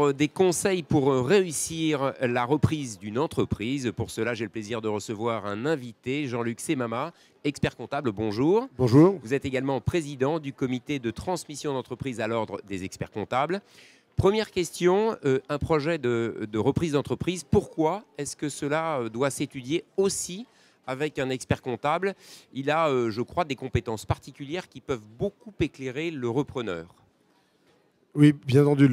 Alors, des conseils pour réussir la reprise d'une entreprise. Pour cela, j'ai le plaisir de recevoir un invité, Jean-Luc Semama, expert comptable. Bonjour. Bonjour. Vous êtes également président du comité de transmission d'entreprise à l'ordre des experts comptables. Première question, un projet de reprise d'entreprise, pourquoi est-ce que cela doit s'étudier aussi avec un expert comptable? Il a, je crois, des compétences particulières qui peuvent beaucoup éclairer le repreneur. Oui, bien entendu,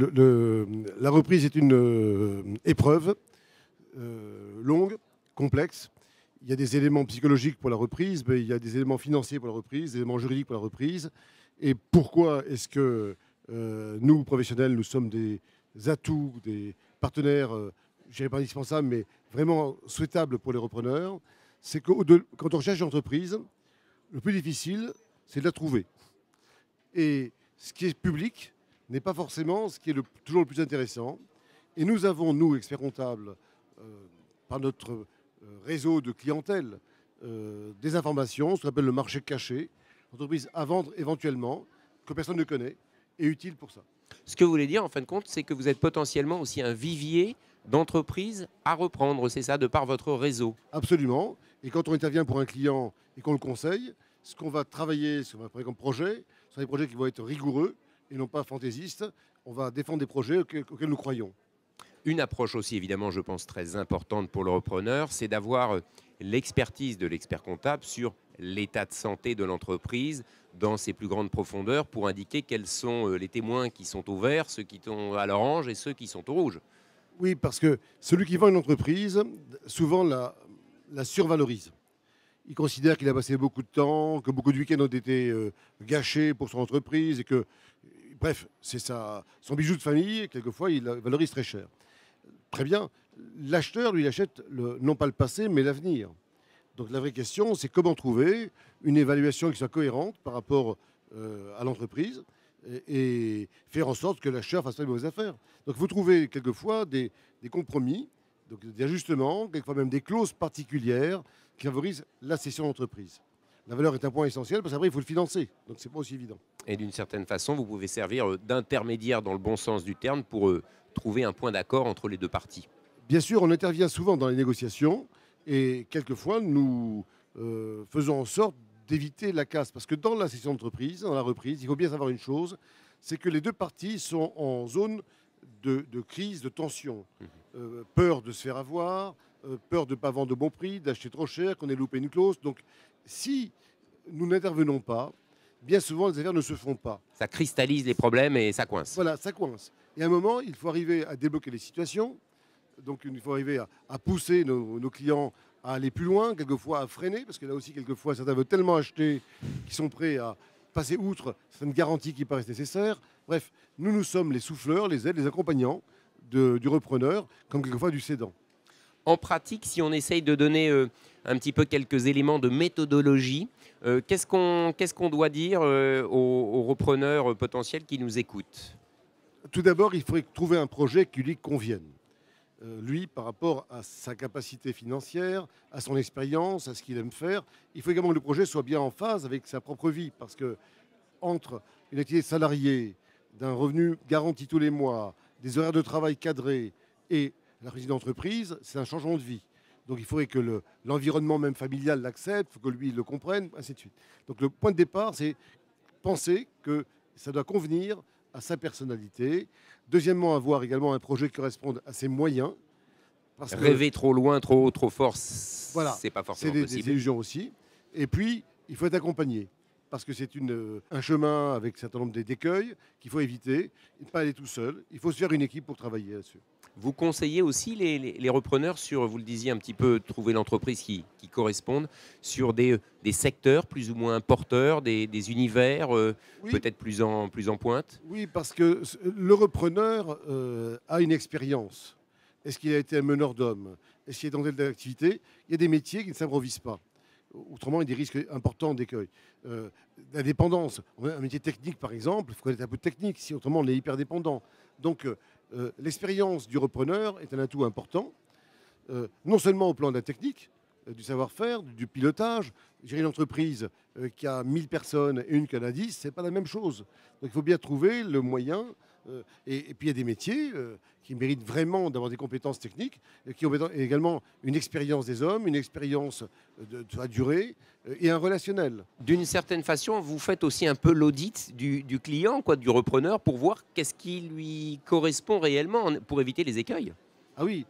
la reprise est une épreuve longue, complexe. Il y a des éléments psychologiques pour la reprise, mais il y a des éléments financiers pour la reprise, des éléments juridiques pour la reprise. Et pourquoi est-ce que nous, professionnels, nous sommes des atouts, des partenaires, je dirais pas indispensables, mais vraiment souhaitables pour les repreneurs? C'est que quand on recherche une entreprise, le plus difficile, c'est de la trouver. Et ce qui est public n'est pas forcément ce qui est toujours le plus intéressant. Et nous avons, nous, experts comptables, par notre réseau de clientèle, des informations, ce qu'on appelle le marché caché, entreprise à vendre éventuellement, que personne ne connaît, et utile pour ça. Ce que vous voulez dire, en fin de compte, c'est que vous êtes potentiellement aussi un vivier d'entreprises à reprendre, c'est ça, de par votre réseau? Absolument. Et quand on intervient pour un client et qu'on le conseille, ce qu'on va travailler, ce qu'on va travailler comme projet, ce sont des projets qui vont être rigoureux et non pas fantaisistes. On va défendre des projets auxquels nous croyons. Une approche aussi, évidemment, je pense, très importante pour le repreneur, c'est d'avoir l'expertise de l'expert comptable sur l'état de santé de l'entreprise dans ses plus grandes profondeurs pour indiquer quels sont les témoins qui sont au vert, ceux qui sont à l'orange et ceux qui sont au rouge. Oui, parce que celui qui vend une entreprise, souvent la survalorise. Il considère qu'il a passé beaucoup de temps, que beaucoup de week-ends ont été gâchés pour son entreprise et que, bref, c'est son bijou de famille et quelquefois il la valorise très cher. Très bien. L'acheteur, lui, il achète non pas le passé, mais l'avenir. Donc la vraie question, c'est comment trouver une évaluation qui soit cohérente par rapport à l'entreprise et faire en sorte que l'acheteur fasse pas de mauvaises affaires. Donc vous trouvez quelquefois des compromis, donc des ajustements, quelquefois même des clauses particulières qui favorisent la cession d'entreprise. La valeur est un point essentiel parce qu'après, il faut le financer. Donc c'est pas aussi évident. Et d'une certaine façon, vous pouvez servir d'intermédiaire dans le bon sens du terme pour trouver un point d'accord entre les deux parties. Bien sûr, on intervient souvent dans les négociations et quelquefois, nous faisons en sorte d'éviter la casse. Parce que dans la cession d'entreprise, dans la reprise, il faut bien savoir une chose, c'est que les deux parties sont en zone de crise, de tension. Peur de se faire avoir, peur de ne pas vendre de bon prix, d'acheter trop cher, qu'on ait loupé une clause. Donc, si nous n'intervenons pas, bien souvent, les affaires ne se font pas. Ça cristallise les problèmes et ça coince. Voilà, ça coince. Et à un moment, il faut arriver à débloquer les situations. Donc, il faut arriver à pousser nos clients à aller plus loin, quelquefois à freiner, parce que là aussi, quelquefois, certains veulent tellement acheter qu'ils sont prêts à passer outre certaines garanties qui paraissent nécessaires. Bref, nous sommes les souffleurs, les aides, les accompagnants du repreneur, comme quelquefois du cédant. En pratique, si on essaye de donner un petit peu quelques éléments de méthodologie, qu'est-ce qu'on doit dire aux repreneurs potentiels qui nous écoutent? Tout d'abord, il faudrait trouver un projet qui lui convienne. Lui, par rapport à sa capacité financière, à son expérience, à ce qu'il aime faire. Il faut également que le projet soit bien en phase avec sa propre vie, parce que entre une activité salariée, d'un revenu garanti tous les mois, des horaires de travail cadrés et la reprise d'entreprise, c'est un changement de vie. Donc il faudrait que l'environnement même familial l'accepte, il faut que lui le comprenne, ainsi de suite. Donc le point de départ, c'est penser que ça doit convenir à sa personnalité. Deuxièmement, avoir également un projet qui corresponde à ses moyens. Parce Rêver trop loin, trop haut, trop fort, voilà, c'est pas c'est forcément des possible. illusions aussi. Et puis, il faut être accompagné. Parce que c'est un chemin avec un certain nombre d'écueils qu'il faut éviter. Et ne pas aller tout seul. Il faut se faire une équipe pour travailler là-dessus. Vous conseillez aussi les repreneurs sur, vous le disiez un petit peu, trouver l'entreprise qui corresponde sur des secteurs plus ou moins porteurs, des univers Oui. peut-être plus en pointe? Oui, parce que le repreneur a une expérience. Est-ce qu'il a été un meneur d'hommes? Est-ce qu'il est dans telle activité? Il y a des métiers qui ne s'improvisent pas. Autrement, il y a des risques importants d'écueil. La dépendance. Un métier technique, par exemple, il faut connaître un peu de technique. Si autrement, on est hyper dépendant. Donc, l'expérience du repreneur est un atout important, non seulement au plan de la technique, du savoir-faire, du pilotage. Gérer une entreprise qui a 1000 personnes et une qui en a 10, ce n'est pas la même chose. Donc il faut bien trouver le moyen Et puis il y a des métiers qui méritent vraiment d'avoir des compétences techniques, qui ont également une expérience des hommes, une expérience de la durée et un relationnel. D'une certaine façon, vous faites aussi un peu l'audit du client, quoi, du repreneur, pour voir qu'est-ce qui lui correspond réellement, pour éviter les écueils. Ah oui,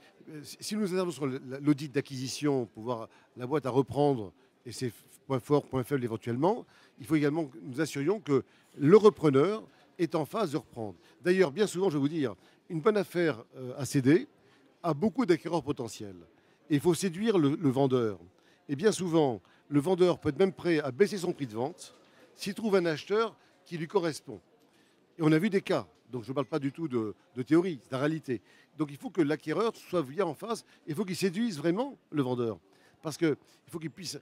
si nous nous sur l'audit d'acquisition pour voir la boîte à reprendre et ses points forts, points faibles éventuellement, il faut également que nous assurions que le repreneur est en phase de reprendre. D'ailleurs, bien souvent, je vais vous dire, une bonne affaire à céder a beaucoup d'acquéreurs potentiels. Et il faut séduire le vendeur. Et bien souvent, le vendeur peut être même prêt à baisser son prix de vente s'il trouve un acheteur qui lui correspond. Et on a vu des cas. Donc je ne parle pas du tout de théorie, c'est la réalité. Donc il faut que l'acquéreur soit bien en face. Il faut qu'il séduise vraiment le vendeur. Parce qu'il faut qu'il puisse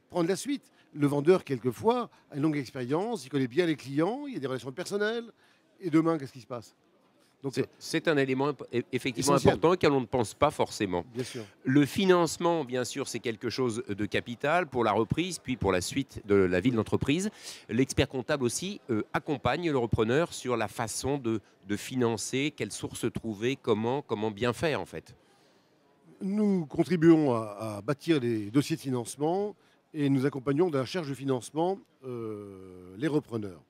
prendre la suite. Le vendeur, quelquefois, a une longue expérience, il connaît bien les clients, il y a des relations personnelles. Et demain, qu'est-ce qui se passe? Donc, c'est un élément effectivement essentiel. important auquel on ne pense pas forcément. Bien sûr. Le financement, bien sûr, c'est quelque chose de capital pour la reprise, puis pour la suite de la vie de l'entreprise. L'expert comptable aussi accompagne le repreneur sur la façon de financer, quelles sources trouver, comment bien faire en fait. Nous contribuons à bâtir les dossiers de financement et nous accompagnons dans la recherche de financement les repreneurs.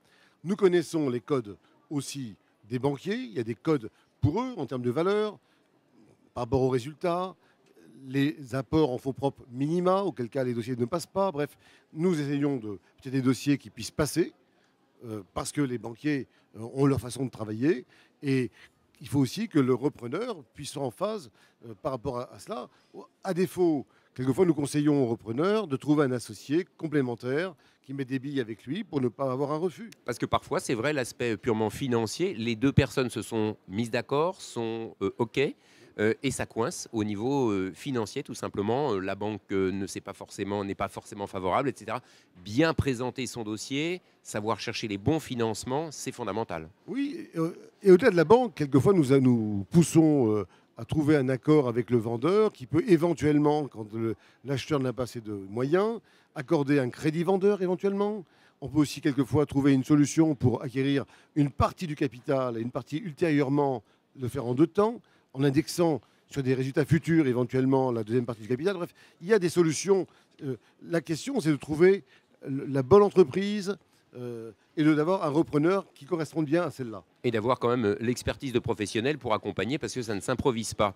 Nous connaissons les codes aussi des banquiers. Il y a des codes pour eux en termes de valeur, par rapport aux résultats, les apports en fonds propres minima, auquel cas les dossiers ne passent pas. Bref, nous essayons de peut-être des dossiers qui puissent passer parce que les banquiers ont leur façon de travailler. Et il faut aussi que le repreneur puisse être en phase par rapport à cela. À défaut, quelquefois, nous conseillons au repreneur de trouver un associé complémentaire qui met des billes avec lui pour ne pas avoir un refus. Parce que parfois, c'est vrai, l'aspect purement financier, les deux personnes se sont mises d'accord, sont OK, et ça coince au niveau financier, tout simplement. La banque n'est pas forcément favorable, etc. Bien présenter son dossier, savoir chercher les bons financements, c'est fondamental. Oui, et au-delà de la banque, quelquefois, nous poussons à trouver un accord avec le vendeur qui peut éventuellement, quand l'acheteur n'a pas assez de moyens, accorder un crédit vendeur éventuellement. On peut aussi quelquefois trouver une solution pour acquérir une partie du capital et une partie ultérieurement le faire en 2 temps, en indexant sur des résultats futurs éventuellement la deuxième partie du capital. Bref, il y a des solutions. La question, c'est de trouver la bonne entreprise et d'avoir un repreneur qui corresponde bien à celle-là. Et d'avoir quand même l'expertise de professionnels pour accompagner, parce que ça ne s'improvise pas.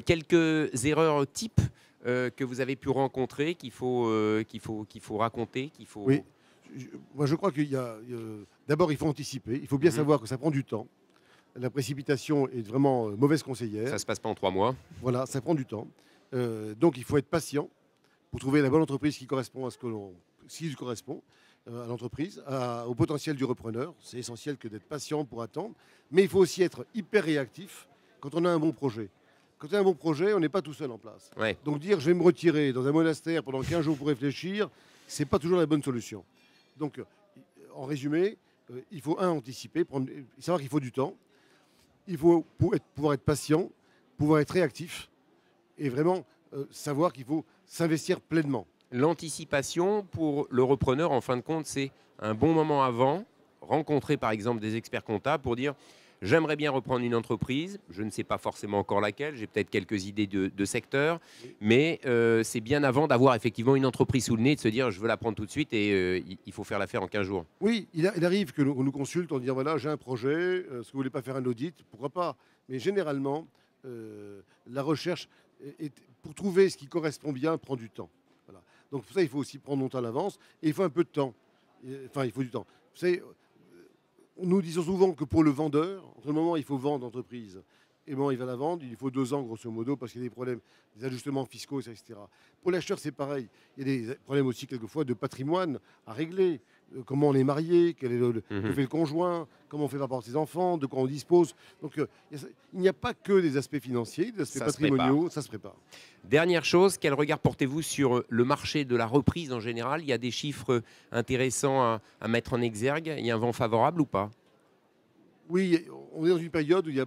Quelques erreurs types que vous avez pu rencontrer, qu'il faut raconter, qu'il faut... Oui, moi je crois qu'il y a... D'abord, il faut anticiper. Il faut bien savoir que ça prend du temps. La précipitation est vraiment mauvaise conseillère. Ça ne se passe pas en 3 mois. Voilà, ça prend du temps. Donc il faut être patient pour trouver la bonne entreprise qui correspond à ce qui correspond à l'entreprise, au potentiel du repreneur. C'est essentiel que d'être patient pour attendre. Mais il faut aussi être hyper réactif quand on a un bon projet. Quand on a un bon projet, on n'est pas tout seul en place. Ouais. Donc dire je vais me retirer dans un monastère pendant 15 jours pour réfléchir, ce n'est pas toujours la bonne solution. Donc en résumé, il faut anticiper, savoir qu'il faut du temps. Il faut pouvoir être patient, pouvoir être réactif et vraiment savoir qu'il faut s'investir pleinement. L'anticipation pour le repreneur, en fin de compte, c'est un bon moment avant, rencontrer par exemple des experts comptables pour dire j'aimerais bien reprendre une entreprise, je ne sais pas forcément encore laquelle, j'ai peut-être quelques idées de secteur, mais c'est bien avant d'avoir effectivement une entreprise sous le nez, de se dire je veux la prendre tout de suite et il faut faire l'affaire en 15 jours. Oui, il arrive que nous consulte en disant voilà, j'ai un projet, est-ce que vous ne voulez pas faire un audit? Pourquoi pas? Mais généralement, la recherche, pour trouver ce qui correspond bien, prend du temps. Voilà. Donc pour ça, il faut aussi prendre longtemps à l'avance et il faut un peu de temps. Enfin, il faut du temps. Vous savez, nous disons souvent que pour le vendeur, entre le moment où il faut vendre l'entreprise et le moment où il va la vendre, il faut 2 ans grosso modo parce qu'il y a des problèmes, des ajustements fiscaux, etc. Pour l'acheteur, c'est pareil. Il y a des problèmes aussi quelquefois de patrimoine à régler. Comment on est marié, quel est que fait le conjoint, comment on fait par rapport à ses enfants, de quoi on dispose. Donc il n'y a pas que des aspects financiers, des aspects patrimoniaux, ça se prépare. Dernière chose, quel regard portez-vous sur le marché de la reprise en général? Il y a des chiffres intéressants à mettre en exergue. Il y a un vent favorable ou pas? Oui, on est dans une période où il y a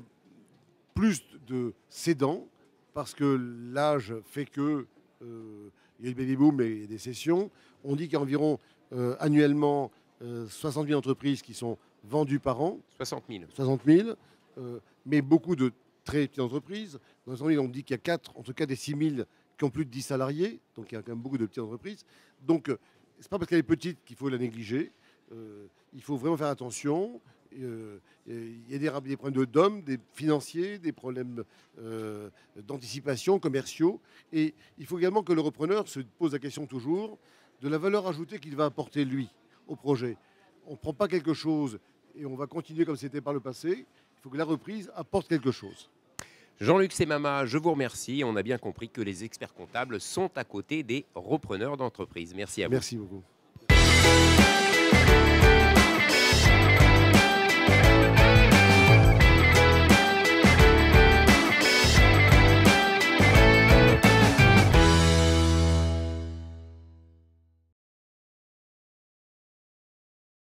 plus de cédants parce que l'âge fait que il y a le baby boom et il y a des cessions. On dit qu'il y a environ annuellement 60 000 entreprises qui sont vendus par an, 60 000. 60 000, mais beaucoup de très petites entreprises. Dans les entreprises, on dit qu'il y a 4, en tout cas des 6 000 qui ont plus de 10 salariés, donc il y a quand même beaucoup de petites entreprises. Donc, c'est pas parce qu'elle est petite qu'il faut la négliger. Il faut vraiment faire attention. Il y a des problèmes d'hommes, des financiers, des problèmes d'anticipation, commerciaux. Et il faut également que le repreneur se pose la question toujours de la valeur ajoutée qu'il va apporter, lui, au projet. On ne prend pas quelque chose et on va continuer comme c'était par le passé. Il faut que la reprise apporte quelque chose. Jean-Luc Semama, je vous remercie. On a bien compris que les experts comptables sont à côté des repreneurs d'entreprise. Merci à vous. Merci beaucoup.